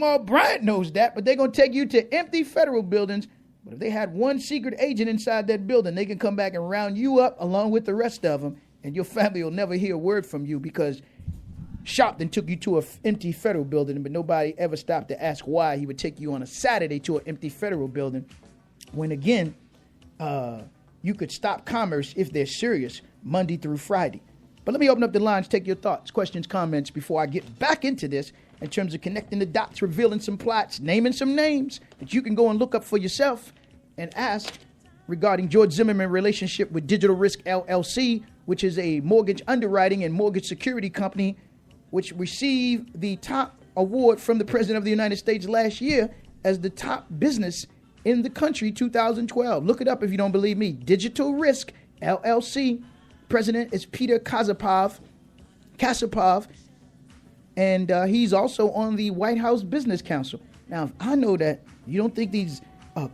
Kamal Bryant knows that, but they're going to take you to empty federal buildings. But if they had one secret agent inside that building, they can come back and round you up along with the rest of them, and your family will never hear a word from you because Sharpton took you to an empty federal building, but nobody ever stopped to ask why he would take you on a Saturday to an empty federal building when, again, you could stop commerce if they're serious Monday through Friday. But let me open up the lines, take your thoughts, questions, comments before I get back into this in terms of connecting the dots, revealing some plots, naming some names that you can go and look up for yourself and ask regarding George Zimmerman's relationship with Digital Risk LLC, which is a mortgage underwriting and mortgage security company which received the top award from the President of the United States last year as the top business in the country, 2012. Look it up if you don't believe me. Digital Risk LLC. President is Peter Kasapov, and he's also on the White House Business Council. Now, if I know that, you don't think these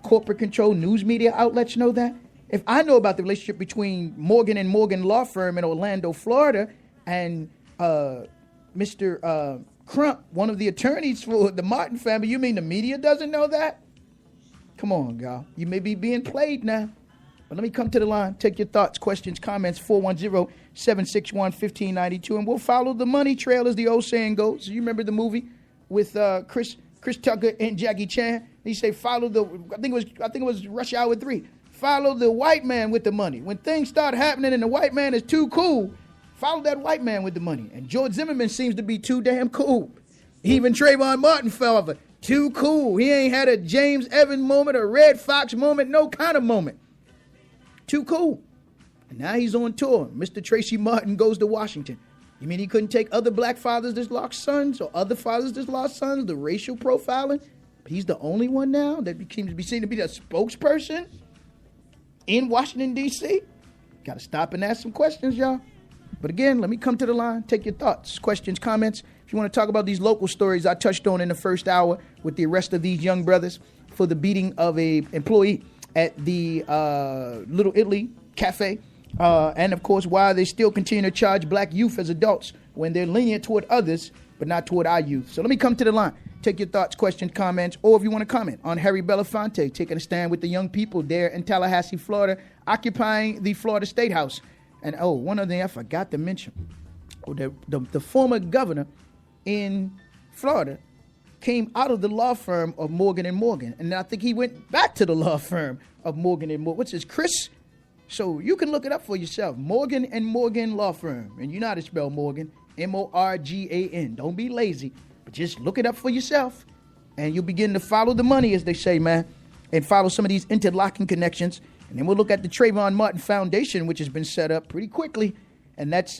corporate controlled news media outlets know that? If I know about the relationship between Morgan & Morgan Law Firm in Orlando, Florida, and Mr. Crump, one of the attorneys for the Martin family, you mean the media doesn't know that? Come on, y'all. You may be being played now. But let me come to the line. Take your thoughts, questions, comments, 410-761-1592. And we'll follow the money trail, as the old saying goes. You remember the movie with Chris Tucker and Jackie Chan? He say follow the, I think it was Rush Hour 3. Follow the white man with the money. When things start happening and the white man is too cool, follow that white man with the money. And George Zimmerman seems to be too damn cool. Even Trayvon Martin fell over. Too cool. He ain't had a James Evans moment, a Red Fox moment, no kind of moment. Too cool. And now he's on tour. Mr. Tracy Martin goes to Washington. You mean he couldn't take other black fathers that's lost sons or other fathers that's lost sons, the racial profiling? He's the only one now that seems to be seen to be the spokesperson in Washington, D.C. Got to stop and ask some questions, y'all. But again, let me come to the line. Take your thoughts, questions, comments. If you want to talk about these local stories I touched on in the first hour with the arrest of these young brothers for the beating of a employee at the Little Italy Cafe. And, of course, why they still continue to charge black youth as adults when they're lenient toward others, but not toward our youth. So let me come to the line. Take your thoughts, questions, comments, or if you want to comment on Harry Belafonte taking a stand with the young people there in Tallahassee, Florida, occupying the Florida State House. And, one other thing I forgot to mention. The former governor in Florida came out of the law firm of Morgan & Morgan. And I think he went back to the law firm of Morgan & Morgan, which is Chris. So you can look it up for yourself. Morgan & Morgan Law Firm. And you know how to spell Morgan. Morgan. Don't be lazy, but just look it up for yourself. And you'll begin to follow the money, as they say, man. And follow some of these interlocking connections. And then we'll look at the Trayvon Martin Foundation, which has been set up pretty quickly. And that's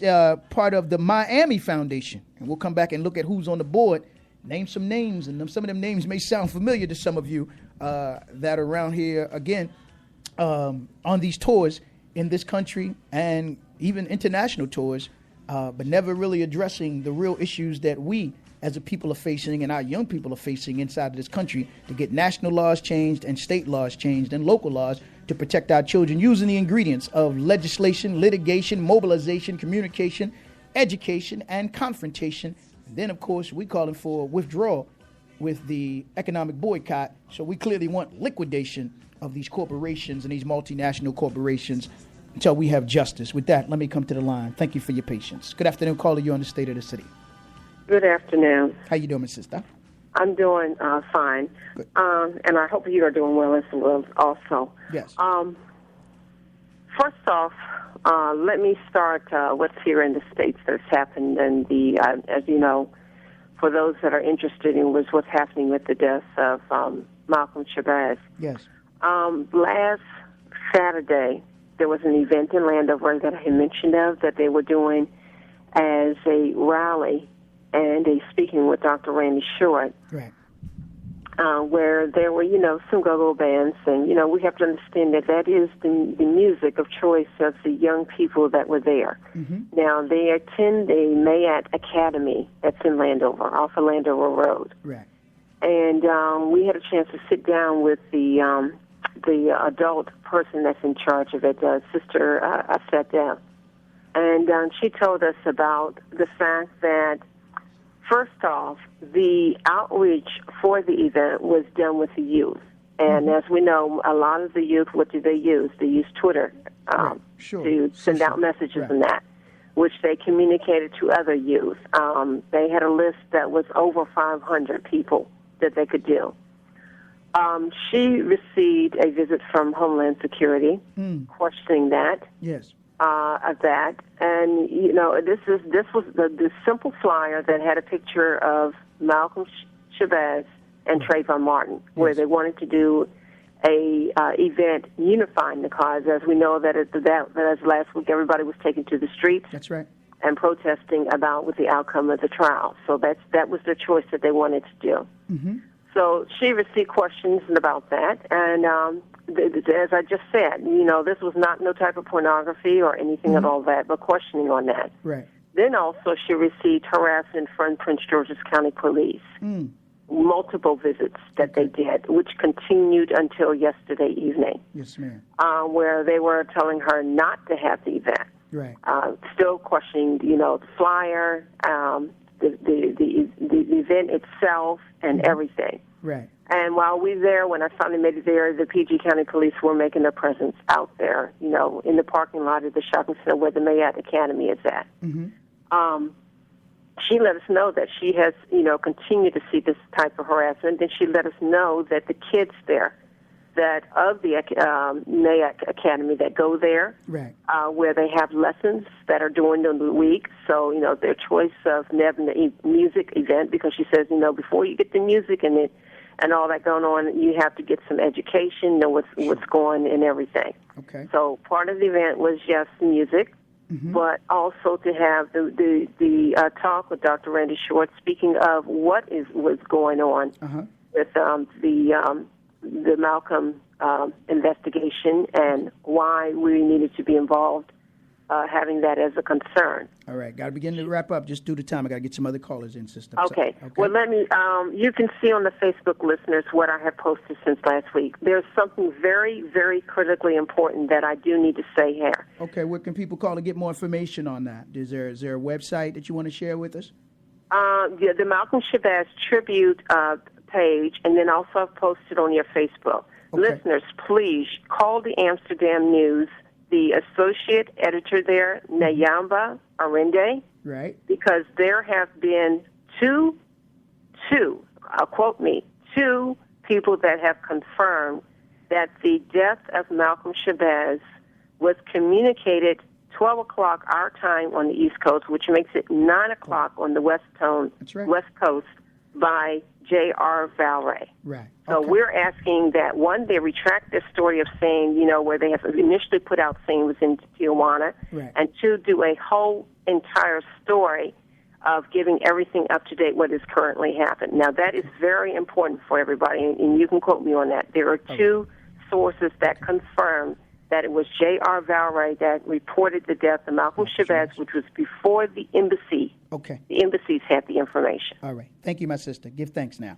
part of the Miami Foundation. And we'll come back and look at who's on the board. Name some names, and some of them names may sound familiar to some of you that are around here, again, on these tours in this country and even international tours, but never really addressing the real issues that we as a people are facing and our young people are facing inside of this country to get national laws changed and state laws changed and local laws to protect our children using the ingredients of legislation, litigation, mobilization, communication, education, and confrontation. And then, of course, we calling for withdrawal with the economic boycott. So we clearly want liquidation of these corporations and these multinational corporations until we have justice. With that, let me come to the line. Thank you for your patience. Good afternoon, caller. You're on the State of the City. Good afternoon. How you doing, my sister? I'm doing fine. And I hope you are doing well as well also. Yes. First off, let me start what's here in the States that's happened. And as you know, for those that are interested in what's happening with the death of Malcolm Shabazz. Yes. Last Saturday, there was an event in Landover that I had mentioned of that they were doing as a rally and a speaking with Dr. Randy Short. Right. Where there were, some go-go bands. And, we have to understand that is the music of choice of the young people that were there. Mm-hmm. Now, they attend the Mayat Academy that's in Landover, off of Landover Road. Right. And we had a chance to sit down with the adult person that's in charge of it, Sister Asetha. And she told us about the fact that First off, the outreach for the event was done with the youth. And as we know, a lot of the youth, what do they use? They use Twitter to send out messages and that, which they communicated to other youth. They had a list that was over 500 people that they could do. She received a visit from Homeland Security questioning that. Yes. Of that, and this was the simple flyer that had a picture of Malcolm Shabazz and Trayvon Martin, where they wanted to do a event unifying the cause. As we know that as last week, everybody was taken to the streets. That's right. And protesting about with the outcome of the trial. So that was the choice that they wanted to do. Mm-hmm. So she received questions about that, and as I just said, this was not no type of pornography or anything at all that, but questioning on that. Right. Then also she received harassment from Prince George's County Police. Multiple visits that they did, which continued until yesterday evening. Yes, ma'am. Where they were telling her not to have the event. Right. Still questioning, the flyer, the event itself, and everything. Right. And while we were there, when I finally made it there, the PG County Police were making their presence out there, in the parking lot of the shopping center where the Mayat Academy is at. Mm-hmm. She let us know that she has, continued to see this type of harassment. And she let us know that the kids there, that of the Mayat Academy that go there, right, where they have lessons that are during the week. So, their choice of having the music event, because she says, before you get the music and all that going on, you have to get some education, know what's going and everything. Okay. So part of the event was just music, but also to have the talk with Dr. Randy Short, speaking of what was going on with the Malcolm investigation and why we needed to be involved, having that as a concern. All right, got to begin to wrap up. Just due to time, I got to get some other callers in, sister. Okay. Well, let me. You can see on the Facebook listeners what I have posted since last week. There's something very, very critically important that I do need to say here. Okay, where can people call to get more information on that? Is there a website that you want to share with us? The Malcolm Shabazz tribute page, and then also I've posted on your Facebook. Okay. Listeners, please call the Amsterdam News, the associate editor there, Nayamba Arende, right? Because there have been two people that have confirmed that the death of Malcolm Shabazz was communicated 12 o'clock our time on the East Coast, which makes it 9 o'clock on the West Coast, by J.R. Valray. Right. So we're asking that, one, they retract their story of saying, where they have initially put out saying it was in Tijuana, and two, do a whole entire story of giving everything up to date what has currently happened. Now, that is very important for everybody, and you can quote me on that. There are two sources that confirm that it was J.R. Valray that reported the death of Malcolm Shabazz, which was before the embassy. Okay. The embassies had the information. All right. Thank you, my sister. Give thanks now.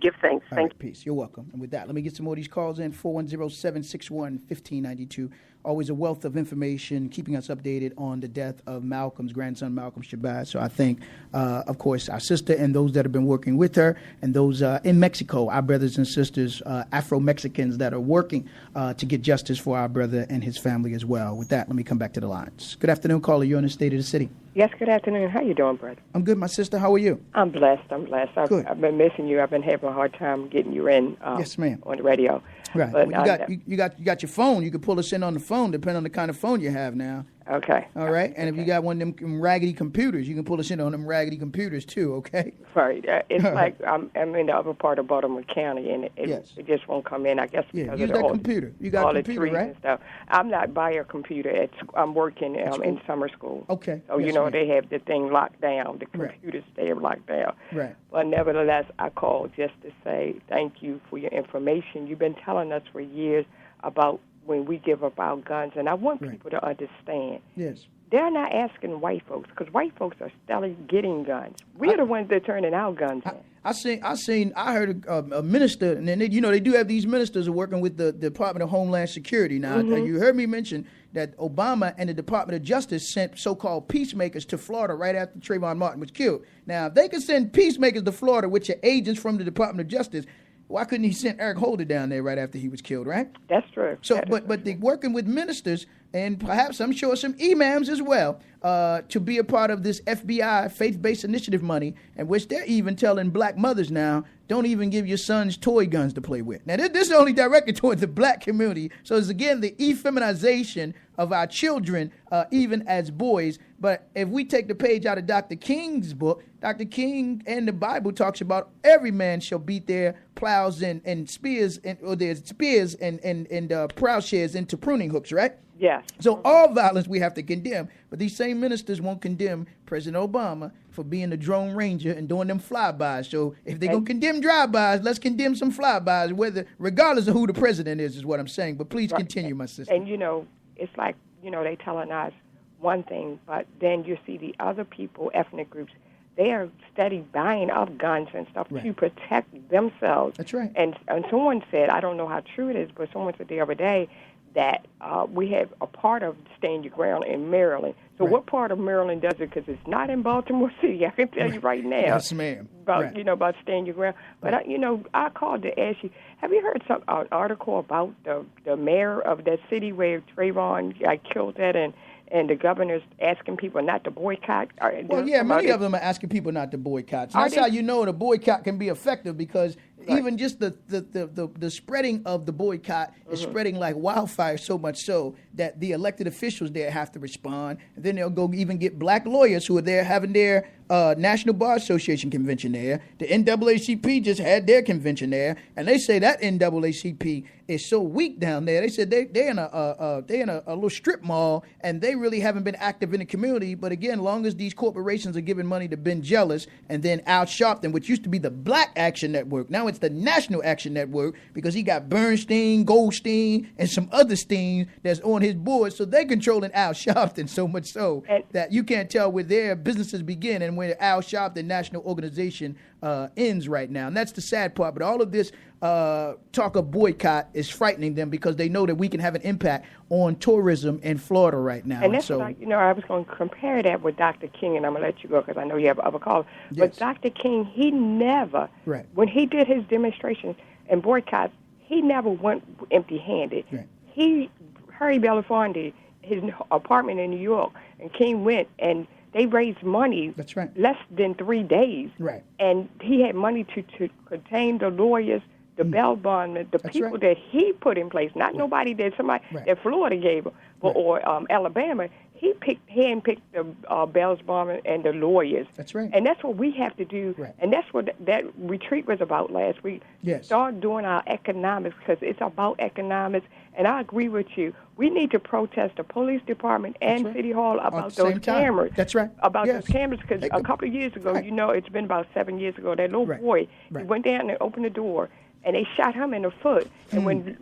Give thanks. Thank you. Peace. You're welcome. And with that, let me get some more of these calls in. 410-761-1592. Always a wealth of information, keeping us updated on the death of Malcolm's grandson, Malcolm Shabazz. So I thank, of course, our sister and those that have been working with her, and those in Mexico, our brothers and sisters, Afro-Mexicans that are working to get justice for our brother and his family as well. With that, let me come back to the lines. Good afternoon, caller. You're in the State of the City. Yes, good afternoon. How you doing, brother? I'm good, my sister. How are you? I'm blessed. Good. I've been missing you. I've been having a hard time getting you in. Yes, ma'am. On the radio. Right. But well, you got your phone. You can pull us in on the phone, depending on the kind of phone you have now. Okay. All right. And if you got one of them raggedy computers, you can pull us in on them raggedy computers too. Okay. Right. It's like I'm in the other part of Baltimore County, and it just won't come in. I guess because use of that computer. You got a computer, right? And stuff. I'm not by a computer. I'm working in summer school. Okay. So they have the thing locked down. The computers stay locked down. Right. But nevertheless, I called just to say thank you for your information. You've been telling us for years about when we give up our guns, and I want people to understand. Yes. they're not asking white folks, because white folks are still getting guns. We're the ones that are turning our guns in. I heard a minister, and then they do have these ministers who are working with the Department of Homeland Security. Now, you heard me mention that Obama and the Department of Justice sent so-called peacemakers to Florida right after Trayvon Martin was killed. Now, if they could send peacemakers to Florida, which are agents from the Department of Justice, why couldn't he send Eric Holder down there right after he was killed, right? That's true. So, but they're working with ministers and perhaps I'm sure some imams as well to be a part of this FBI faith-based initiative money, in which they're even telling black mothers now, don't even give your sons toy guns to play with. Now, this is only directed towards the black community. So it's, again, the effeminization of our children, even as boys. But if we take the page out of Dr. King's book, Dr. King and the Bible talks about every man shall beat their plows and spears, or their spears and plowshares into pruning hooks, right? Yes. So all violence we have to condemn, but these same ministers won't condemn President Obama for being the drone ranger and doing them flybys. So if they're going to condemn drive-bys, let's condemn some flybys, regardless of who the president is what I'm saying. But please continue, my sister. And, it's like, they telling us one thing, but then you see the other people, ethnic groups, they are steady buying up guns and stuff to protect themselves. That's right. And someone said, I don't know how true it is, but someone said the other day that we have a part of Stand Your Ground in Maryland. So what part of Maryland does it? Because it's not in Baltimore City. I can tell you right now. Yes, ma'am. About Stand Your Ground. But, I called to ask you, have you heard an article about the mayor of that city where Trayvon got killed at and the governor's asking people not to boycott? Well, yeah, many of them are asking people not to boycott. So that's how you know the boycott can be effective, because even just the spreading of the boycott is spreading like wildfire, so much so that the elected officials there have to respond. And then they'll go even get black lawyers who are there having their National Bar Association convention there. The NAACP just had their convention there, and they say that NAACP is so weak down there. They said they're in a little strip mall, and they really haven't been active in the community. But again, long as these corporations are giving money to Ben Jealous and then Al Sharpton, which used to be the Black Action Network, now it's the National Action Network, because he got Bernstein, Goldstein, and some other Steins that's on his board. So they're controlling Al Sharpton so much so that you can't tell where their businesses begin and where Al Sharpton National Organization ends right now. And that's the sad part. But all of this talk of boycott is frightening them, because they know that we can have an impact on tourism in Florida right now. And that's what I was going to compare that with Dr. King, and I'm going to let you go because I know you have other calls. Yes. But Dr. King, he never, when he did his demonstrations and boycotts, he never went empty-handed. Right. Harry Belafonte, his apartment in New York, and King went and they raised money. That's right. Less than 3 days. Right. And he had money to contain the lawyers, the bail bondmen, the people that he put in place, not nobody that that Florida gave him, or Alabama. He handpicked the bail bondmen and the lawyers. That's right. And that's what we have to do. Right. And that's what that retreat was about last week. Yes. Start doing our economics, because it's about economics. And I agree with you. We need to protest the police department and City Hall about those cameras. That's right. About those cameras, because a couple of years ago, it's been about 7 years ago, that little boy, he went down and opened the door, and they shot him in the foot. And when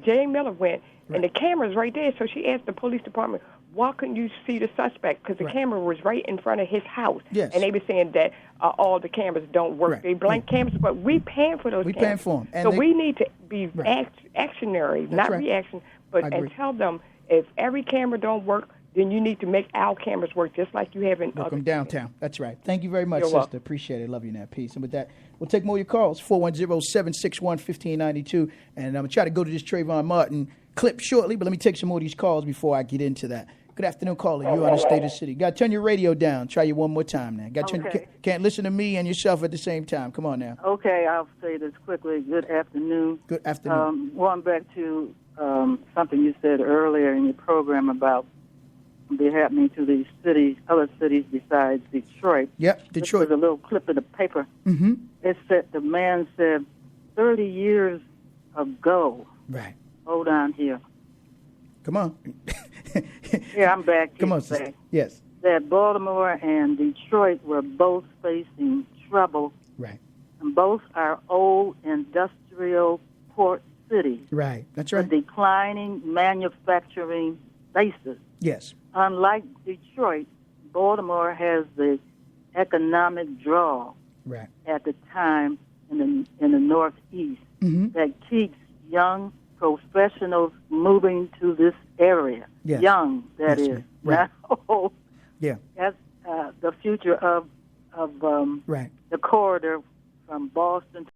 Jay Miller went, and the camera's right there, so she asked the police department, why couldn't you see the suspect? Because the camera was right in front of his house. Yes. And they were saying that all the cameras don't work. They blank cameras, but we paying for those cameras. We paying for them. So we need to be actionary, not reaction, and tell them if every camera don't work, then you need to make our cameras work just like you have in other them downtown. That's right. Thank you very much, You're sister. welcome. Appreciate it. Love you now. Peace. And with that, we'll take more of your calls, 410-761-1592. And I'm going to try to go to this Trayvon Martin clip shortly, but let me take some more of these calls before I get into that. Good afternoon, caller. You're on the State of the City. Got to turn your radio down. Try you one more time now. Can't listen to me and yourself at the same time. Come on now. Okay, I'll say this quickly. Good afternoon. Good afternoon. Going back to something you said earlier in your program about be happening to these cities, other cities besides Detroit. Yep, Detroit. This was a little clip in the paper. Mm-hmm. It said, the man said, 30 years ago. Right. Hold on here. Come on. Yeah, I'm back. Come on, sister. Yes. That Baltimore and Detroit were both facing trouble. Right. And both are old industrial port cities. Right. That's right. With declining manufacturing bases. Yes. unlike Detroit, Baltimore has the economic draw at the time in the Northeast that keeps young professionals moving to this area. Yes. Young, that is. Right. Now, yeah. That's the future of the corridor from Boston